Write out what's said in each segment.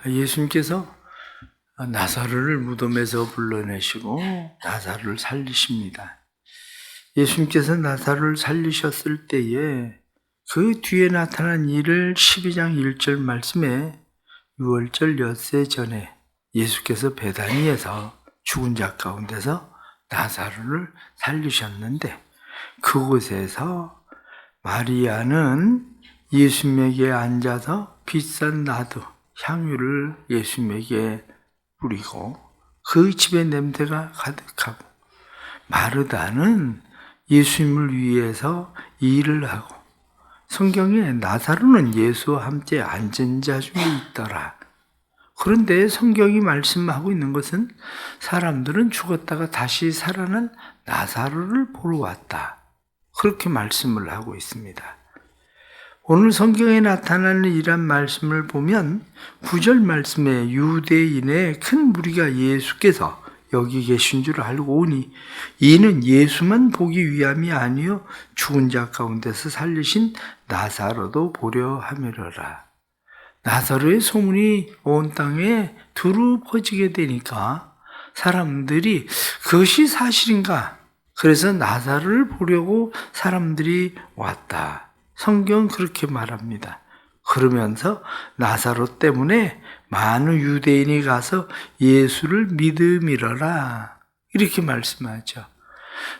예수님께서 나사로를 무덤에서 불러내시고 나사로를 살리십니다. 예수님께서 나사로를 살리셨을 때에 그 뒤에 나타난 일을 12장 1절 말씀에 6월절 엿새 전에 예수께서 베다니에서 죽은 자 가운데서 나사로를 살리셨는데, 그곳에서 마리아는 예수님에게 앉아서 비싼 나드 향유를 예수님에게 뿌리고 그 집의 냄새가 가득하고, 마르다는 예수님을 위해서 일을 하고, 성경에 나사로는 예수와 함께 앉은 자 중에 있더라. 그런데 성경이 말씀하고 있는 것은 사람들은 죽었다가 다시 살아난 나사로를 보러 왔다, 그렇게 말씀을 하고 있습니다. 오늘 성경에 나타나는 이런 말씀을 보면 9절 말씀에 유대인의 큰 무리가 예수께서 여기 계신 줄 알고 오니 이는 예수만 보기 위함이 아니요 죽은 자 가운데서 살리신 나사로도 보려 함이로라. 나사로의 소문이 온 땅에 두루 퍼지게 되니까 사람들이 그것이 사실인가, 그래서 나사로를 보려고 사람들이 왔다. 성경은 그렇게 말합니다. 그러면서 나사로 때문에 많은 유대인이 가서 예수를 믿음이러라, 이렇게 말씀하죠.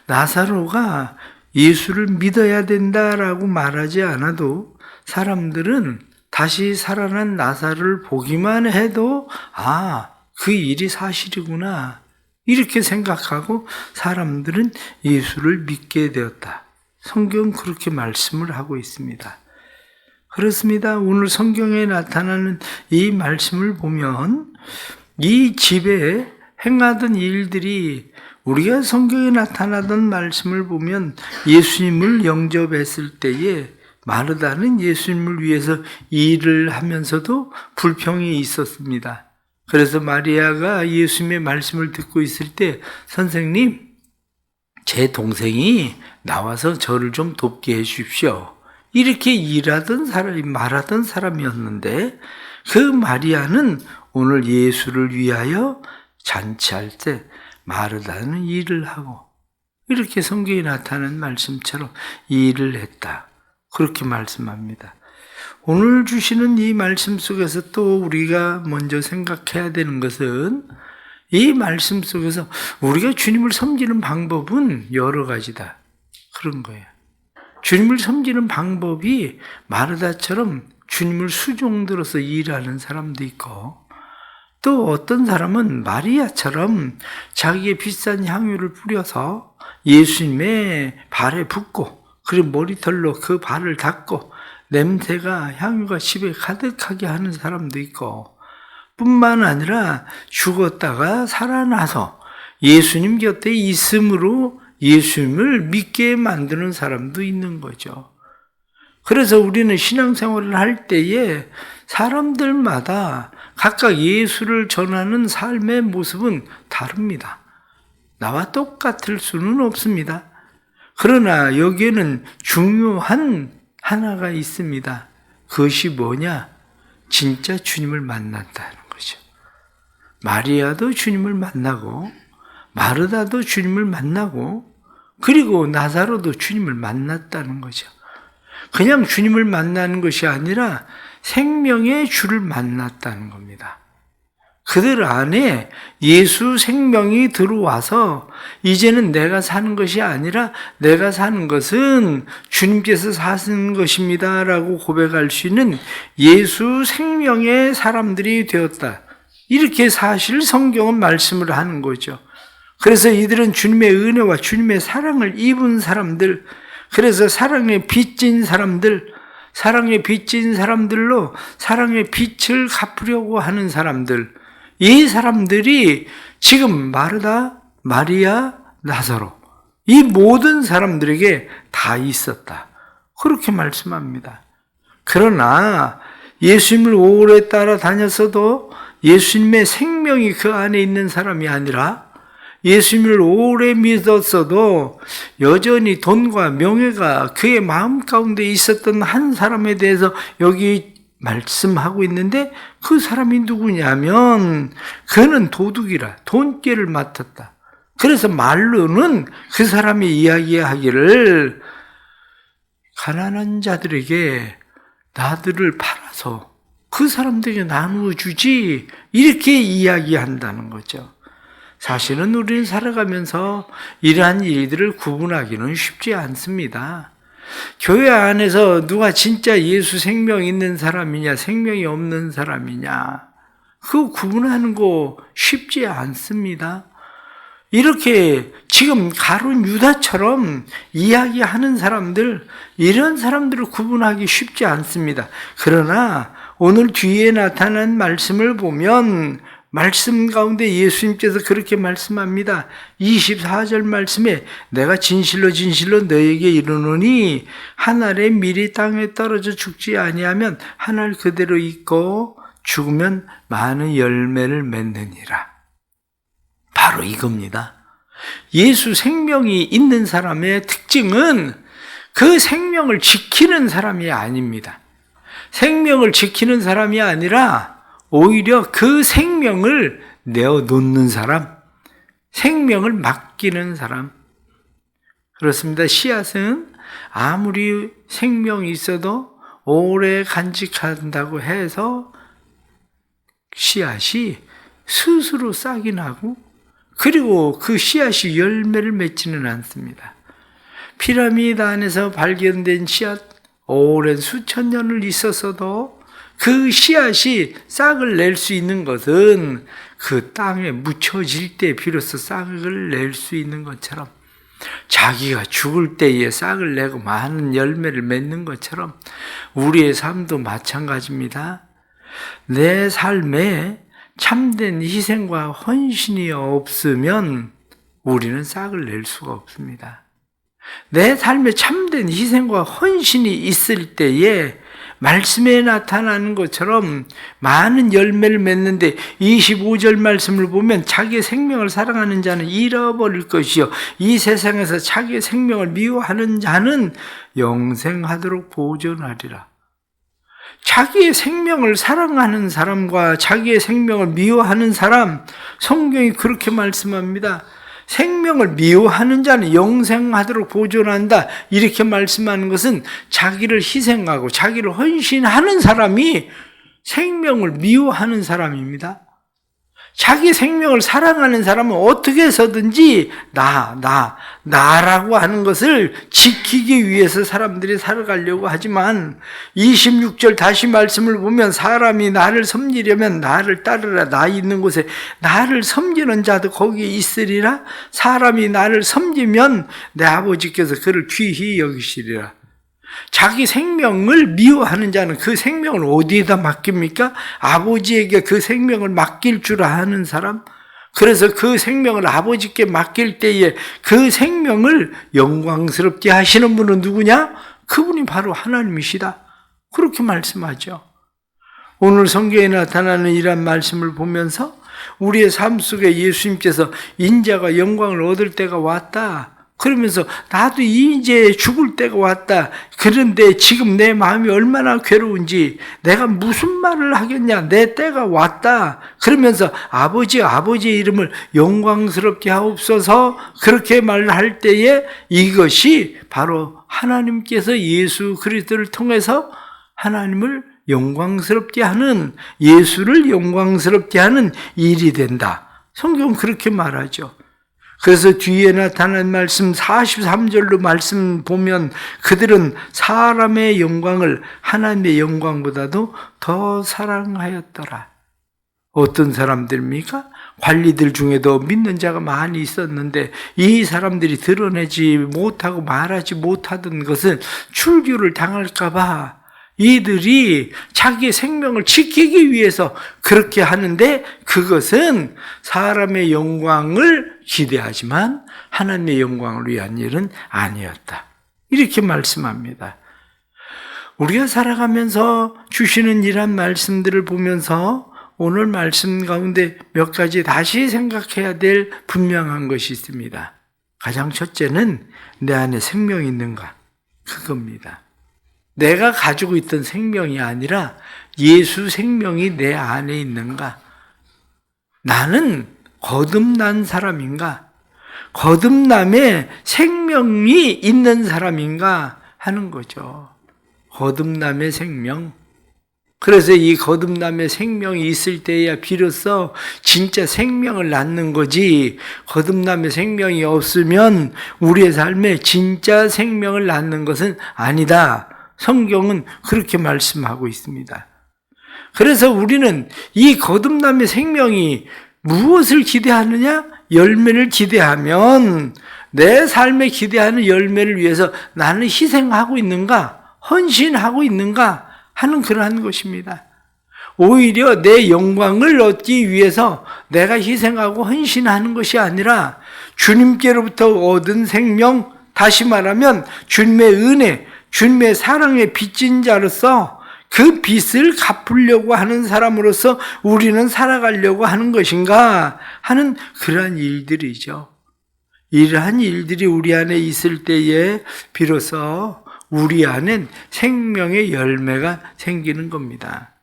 나사로가 예수를 믿어야 된다라고 말하지 않아도 사람들은 다시 살아난 나사로를 보기만 해도 그 일이 사실이구나, 이렇게 생각하고 사람들은 예수를 믿게 되었다. 성경은 그렇게 말씀을 하고 있습니다. 그렇습니다. 오늘 성경에 나타나는 이 말씀을 보면 이 집에 행하던 일들이, 우리가 성경에 나타나던 말씀을 보면 예수님을 영접했을 때에 마르다는 예수님을 위해서 일을 하면서도 불평이 있었습니다. 그래서 마리아가 예수님의 말씀을 듣고 있을 때, 선생님, 제 동생이 나와서 저를 좀 돕게 해 주십시오, 이렇게 말하던 사람이었는데, 그 마리아는 오늘 예수를 위하여 잔치할 때 마르다는 일을 하고, 이렇게 성경에 나타나는 말씀처럼 일을 했다, 그렇게 말씀합니다. 오늘 주시는 이 말씀 속에서 또 우리가 먼저 생각해야 되는 것은, 이 말씀 속에서 우리가 주님을 섬기는 방법은 여러 가지다, 그런 거예요. 주님을 섬기는 방법이 마르다처럼 주님을 수종들어서 일하는 사람도 있고, 또 어떤 사람은 마리아처럼 자기의 비싼 향유를 뿌려서 예수님의 발에 붓고, 그리고 머리털로 그 발을 닦고 냄새가, 향유가 집에 가득하게 하는 사람도 있고, 뿐만 아니라 죽었다가 살아나서 예수님 곁에 있음으로 예수님을 믿게 만드는 사람도 있는 거죠. 그래서 우리는 신앙생활을 할 때에 사람들마다 각각 예수를 전하는 삶의 모습은 다릅니다. 나와 똑같을 수는 없습니다. 그러나 여기에는 중요한 하나가 있습니다. 그것이 뭐냐? 진짜 주님을 만났다는 거죠. 마리아도 주님을 만나고, 마르다도 주님을 만나고, 그리고 나사로도 주님을 만났다는 거죠. 그냥 주님을 만나는 것이 아니라 생명의 주를 만났다는 겁니다. 그들 안에 예수 생명이 들어와서 이제는 내가 사는 것이 아니라 내가 사는 것은 주님께서 사시는 것입니다 라고 고백할 수 있는 예수 생명의 사람들이 되었다, 이렇게 사실 성경은 말씀을 하는 거죠. 그래서 이들은 주님의 은혜와 주님의 사랑을 입은 사람들, 그래서 사랑에 빚진 사람들, 사랑에 빚진 사람들로 사랑의 빚을 갚으려고 하는 사람들, 이 사람들이 지금 마르다, 마리아, 나사로, 이 모든 사람들에게 다 있었다, 그렇게 말씀합니다. 그러나 예수님을 오래 따라다녔어도 예수님의 생명이 그 안에 있는 사람이 아니라, 예수님을 오래 믿었어도 여전히 돈과 명예가 그의 마음 가운데 있었던 한 사람에 대해서 여기 말씀하고 있는데 그 사람이 누구냐면 그는 도둑이라 돈꾀를 맡았다. 그래서 말로는 그 사람이 이야기하기를 가난한 자들에게 나들을 팔아서 그 사람들에게 나누어 주지 이렇게 이야기한다는 거죠. 사실은 우리는 살아가면서 이러한 일들을 구분하기는 쉽지 않습니다. 교회 안에서 누가 진짜 예수 생명 있는 사람이냐 생명이 없는 사람이냐 그거 구분하는 거 쉽지 않습니다. 이렇게 지금 가룟 유다처럼 이야기하는 사람들, 이런 사람들을 구분하기 쉽지 않습니다. 그러나 오늘 뒤에 나타난 말씀을 보면 말씀 가운데 예수님께서 그렇게 말씀합니다. 24절 말씀에 내가 진실로 진실로 너에게 이르노니 한 알의 밀이 땅에 떨어져 죽지 아니하면 한 알 그대로 있고 죽으면 많은 열매를 맺느니라. 바로 이겁니다. 예수 생명이 있는 사람의 특징은 그 생명을 지키는 사람이 아닙니다. 생명을 지키는 사람이 아니라 오히려 그 생명을 내어놓는 사람, 생명을 맡기는 사람. 그렇습니다. 씨앗은 아무리 생명이 있어도 오래 간직한다고 해서 씨앗이 스스로 싹이 나고 그리고 그 씨앗이 열매를 맺지는 않습니다. 피라미드 안에서 발견된 씨앗, 오랜 수천 년을 있었어도 그 씨앗이 싹을 낼 수 있는 것은 그 땅에 묻혀질 때 비로소 싹을 낼 수 있는 것처럼 자기가 죽을 때에 싹을 내고 많은 열매를 맺는 것처럼 우리의 삶도 마찬가지입니다. 내 삶에 참된 희생과 헌신이 없으면 우리는 싹을 낼 수가 없습니다. 내 삶에 참된 희생과 헌신이 있을 때에 말씀에 나타나는 것처럼 많은 열매를 맺는데 25절 말씀을 보면 자기의 생명을 사랑하는 자는 잃어버릴 것이요 이 세상에서 자기의 생명을 미워하는 자는 영생하도록 보존하리라. 자기의 생명을 사랑하는 사람과 자기의 생명을 미워하는 사람, 성경이 그렇게 말씀합니다. 생명을 미워하는 자는 영생하도록 보존한다. 이렇게 말씀하는 것은 자기를 희생하고 자기를 헌신하는 사람이 생명을 미워하는 사람입니다. 자기 생명을 사랑하는 사람은 어떻게 해서든지 나라고 하는 것을 지키기 위해서 사람들이 살아가려고 하지만 26절 다시 말씀을 보면 사람이 나를 섬기려면 나를 따르라. 나 있는 곳에 나를 섬기는 자도 거기에 있으리라. 사람이 나를 섬기면 내 아버지께서 그를 귀히 여기시리라. 자기 생명을 미워하는 자는 그 생명을 어디에다 맡깁니까? 아버지에게 그 생명을 맡길 줄 아는 사람? 그래서 그 생명을 아버지께 맡길 때에 그 생명을 영광스럽게 하시는 분은 누구냐? 그분이 바로 하나님이시다. 그렇게 말씀하죠. 오늘 성경에 나타나는 이런 말씀을 보면서 우리의 삶 속에 예수님께서 인자가 영광을 얻을 때가 왔다. 그러면서 나도 이제 죽을 때가 왔다. 그런데 지금 내 마음이 얼마나 괴로운지 내가 무슨 말을 하겠냐. 내 때가 왔다. 그러면서 아버지의 이름을 영광스럽게 하옵소서 그렇게 말할 때에 이것이 바로 하나님께서 예수 그리스도를 통해서 하나님을 영광스럽게 하는 예수를 영광스럽게 하는 일이 된다. 성경은 그렇게 말하죠. 그래서 뒤에 나타난 말씀 43절로 말씀 보면 그들은 사람의 영광을 하나님의 영광보다도 더 사랑하였더라. 어떤 사람들입니까? 관리들 중에도 믿는 자가 많이 있었는데 이 사람들이 드러내지 못하고 말하지 못하던 것은 출교를 당할까 봐 이들이 자기의 생명을 지키기 위해서 그렇게 하는데 그것은 사람의 영광을 기대하지만 하나님의 영광을 위한 일은 아니었다. 이렇게 말씀합니다. 우리가 살아가면서 주시는 이런 말씀들을 보면서 오늘 말씀 가운데 몇 가지 다시 생각해야 될 분명한 것이 있습니다. 가장 첫째는 내 안에 생명이 있는가? 그겁니다. 내가 가지고 있던 생명이 아니라 예수 생명이 내 안에 있는가? 나는 거듭난 사람인가? 거듭남에 생명이 있는 사람인가 하는 거죠. 거듭남의 생명. 그래서 이 거듭남의 생명이 있을 때야 비로소 진짜 생명을 낳는 거지, 거듭남의 생명이 없으면 우리의 삶에 진짜 생명을 낳는 것은 아니다. 성경은 그렇게 말씀하고 있습니다. 그래서 우리는 이 거듭남의 생명이 무엇을 기대하느냐? 열매를 기대하면 내 삶에 기대하는 열매를 위해서 나는 희생하고 있는가? 헌신하고 있는가? 하는 그러한 것입니다. 오히려 내 영광을 얻기 위해서 내가 희생하고 헌신하는 것이 아니라 주님께로부터 얻은 생명, 다시 말하면 주님의 은혜, 주님의 사랑에 빚진 자로서 그 빚을 갚으려고 하는 사람으로서 우리는 살아가려고 하는 것인가 하는 그러한 일들이죠. 이러한 일들이 우리 안에 있을 때에 비로소 우리 안엔 생명의 열매가 생기는 겁니다.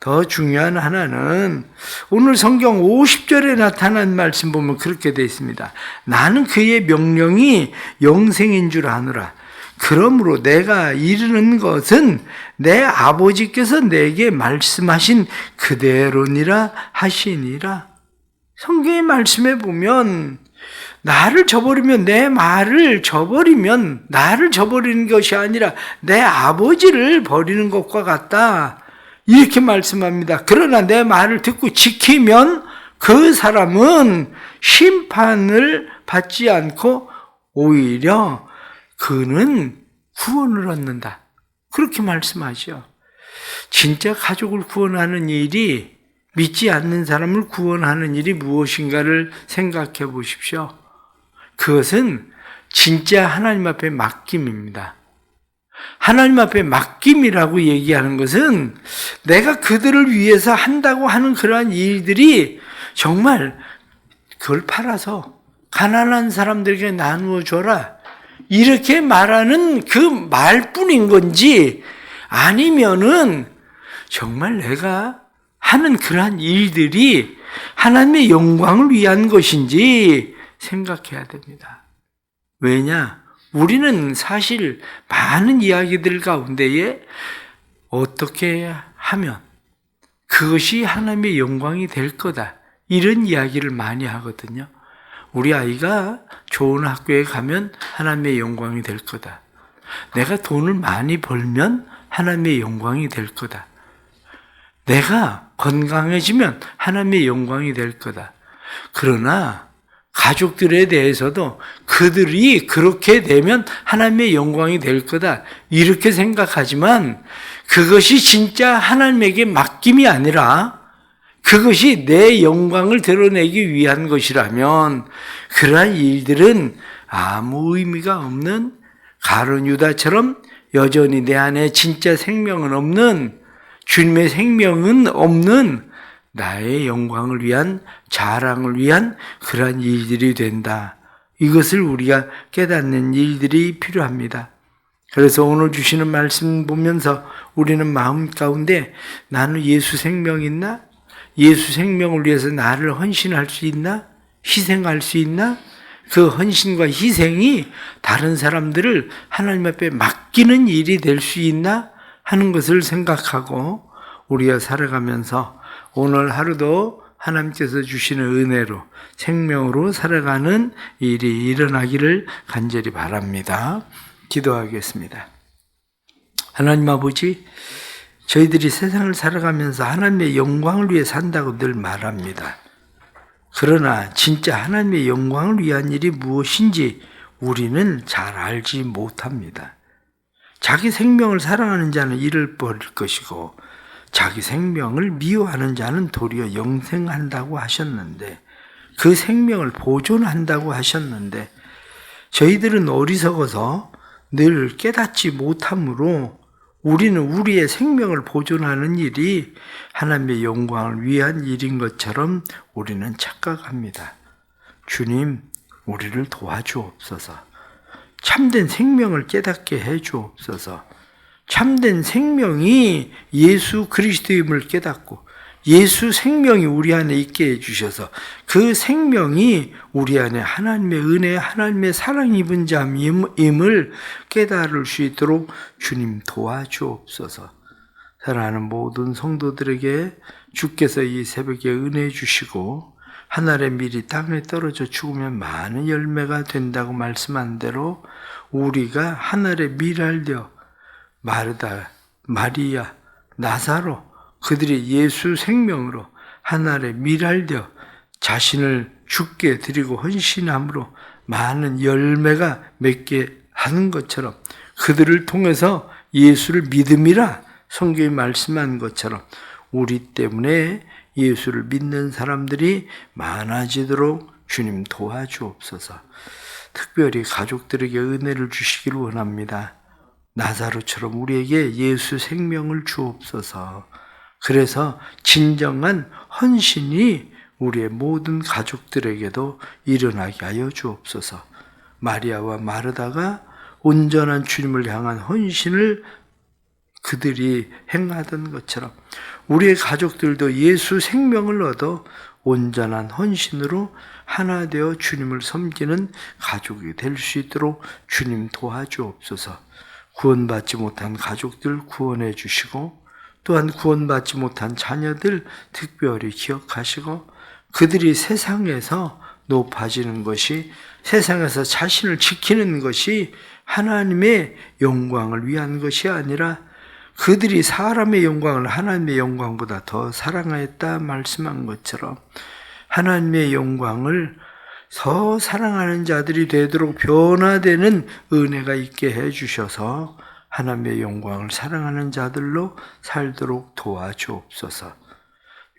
더 중요한 하나는 오늘 성경 50절에 나타난 말씀 보면 그렇게 되어 있습니다. 나는 그의 명령이 영생인 줄 아노라. 그러므로 내가 이르는 것은 내 아버지께서 내게 말씀하신 그대로니라 하시니라. 성경의 말씀에 보면 나를 저버리면, 내 말을 저버리면 나를 저버리는 것이 아니라 내 아버지를 버리는 것과 같다. 이렇게 말씀합니다. 그러나 내 말을 듣고 지키면 그 사람은 심판을 받지 않고 오히려 그는 구원을 얻는다. 그렇게 말씀하죠. 진짜 가족을 구원하는 일이, 믿지 않는 사람을 구원하는 일이 무엇인가를 생각해 보십시오. 그것은 진짜 하나님 앞에 맡김입니다. 하나님 앞에 맡김이라고 얘기하는 것은 내가 그들을 위해서 한다고 하는 그러한 일들이 정말 그걸 팔아서 가난한 사람들에게 나누어 줘라, 이렇게 말하는 그 말뿐인 건지, 아니면은 정말 내가 하는 그러한 일들이 하나님의 영광을 위한 것인지 생각해야 됩니다. 왜냐? 우리는 사실 많은 이야기들 가운데에 어떻게 하면 그것이 하나님의 영광이 될 거다, 이런 이야기를 많이 하거든요. 우리 아이가 좋은 학교에 가면 하나님의 영광이 될 거다. 내가 돈을 많이 벌면 하나님의 영광이 될 거다. 내가 건강해지면 하나님의 영광이 될 거다. 그러나 가족들에 대해서도 그들이 그렇게 되면 하나님의 영광이 될 거다, 이렇게 생각하지만 그것이 진짜 하나님에게 맡김이 아니라 그것이 내 영광을 드러내기 위한 것이라면 그러한 일들은 아무 의미가 없는, 가룟 유다처럼 여전히 내 안에 진짜 생명은 없는, 주님의 생명은 없는 나의 영광을 위한, 자랑을 위한 그러한 일들이 된다. 이것을 우리가 깨닫는 일들이 필요합니다. 그래서 오늘 주시는 말씀 보면서 우리는 마음 가운데 나는 예수 생명 있나? 예수 생명을 위해서 나를 헌신할 수 있나? 희생할 수 있나? 그 헌신과 희생이 다른 사람들을 하나님 앞에 맡기는 일이 될 수 있나? 하는 것을 생각하고 우리가 살아가면서 오늘 하루도 하나님께서 주시는 은혜로 생명으로 살아가는 일이 일어나기를 간절히 바랍니다. 기도하겠습니다. 하나님 아버지, 저희들이 세상을 살아가면서 하나님의 영광을 위해 산다고 늘 말합니다. 그러나 진짜 하나님의 영광을 위한 일이 무엇인지 우리는 잘 알지 못합니다. 자기 생명을 사랑하는 자는 이를 버릴 것이고 자기 생명을 미워하는 자는 도리어 영생한다고 하셨는데, 그 생명을 보존한다고 하셨는데 저희들은 어리석어서 늘 깨닫지 못하므로 우리는 우리의 생명을 보존하는 일이 하나님의 영광을 위한 일인 것처럼 우리는 착각합니다. 주님, 우리를 도와주옵소서. 참된 생명을 깨닫게 해주옵소서. 참된 생명이 예수 그리스도임을 깨닫고 예수 생명이 우리 안에 있게 해주셔서 그 생명이 우리 안에 하나님의 은혜, 하나님의 사랑 입은 자임을 깨달을 수 있도록 주님 도와주옵소서. 사랑하는 모든 성도들에게 주께서 이 새벽에 은혜 주시고 하늘의 밀이 땅에 떨어져 죽으면 많은 열매가 된다고 말씀한 대로 우리가 하늘의 밀알되어 마르다, 마리아, 나사로 그들이 예수 생명으로 하늘의 밀알되어 자신을 죽게 드리고 헌신함으로 많은 열매가 맺게 하는 것처럼 그들을 통해서 예수를 믿음이라 성경이 말씀한 것처럼 우리 때문에 예수를 믿는 사람들이 많아지도록 주님 도와주옵소서. 특별히 가족들에게 은혜를 주시기를 원합니다. 나사로처럼 우리에게 예수 생명을 주옵소서. 그래서 진정한 헌신이 우리의 모든 가족들에게도 일어나게 하여 주옵소서. 마리아와 마르다가 온전한 주님을 향한 헌신을 그들이 행하던 것처럼 우리의 가족들도 예수 생명을 얻어 온전한 헌신으로 하나 되어 주님을 섬기는 가족이 될 수 있도록 주님 도와주옵소서. 구원받지 못한 가족들 구원해 주시고 또한 구원받지 못한 자녀들 특별히 기억하시고 그들이 세상에서 높아지는 것이 세상에서 자신을 지키는 것이 하나님의 영광을 위한 것이 아니라 그들이 사람의 영광을 하나님의 영광보다 더 사랑하였다 말씀한 것처럼 하나님의 영광을 더 사랑하는 자들이 되도록 변화되는 은혜가 있게 해주셔서 하나님의 영광을 사랑하는 자들로 살도록 도와주옵소서.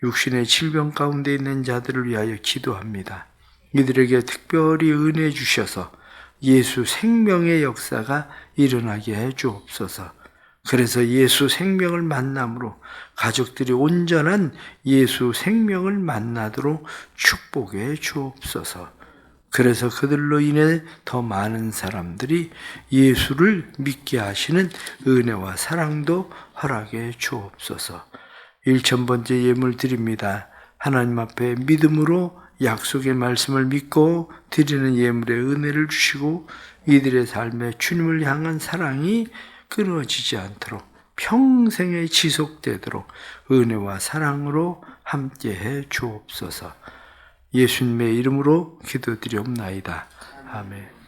육신의 질병 가운데 있는 자들을 위하여 기도합니다. 이들에게 특별히 은혜 주셔서 예수 생명의 역사가 일어나게 해 주옵소서. 그래서 예수 생명을 만남으로 가족들이 온전한 예수 생명을 만나도록 축복해 주옵소서. 그래서 그들로 인해 더 많은 사람들이 예수를 믿게 하시는 은혜와 사랑도 허락해 주옵소서. 1000번째 예물 드립니다. 하나님 앞에 믿음으로 약속의 말씀을 믿고 드리는 예물의 은혜를 주시고 이들의 삶에 주님을 향한 사랑이 끊어지지 않도록 평생에 지속되도록 은혜와 사랑으로 함께해 주옵소서. 예수님의 이름으로 기도드리옵나이다. 아멘.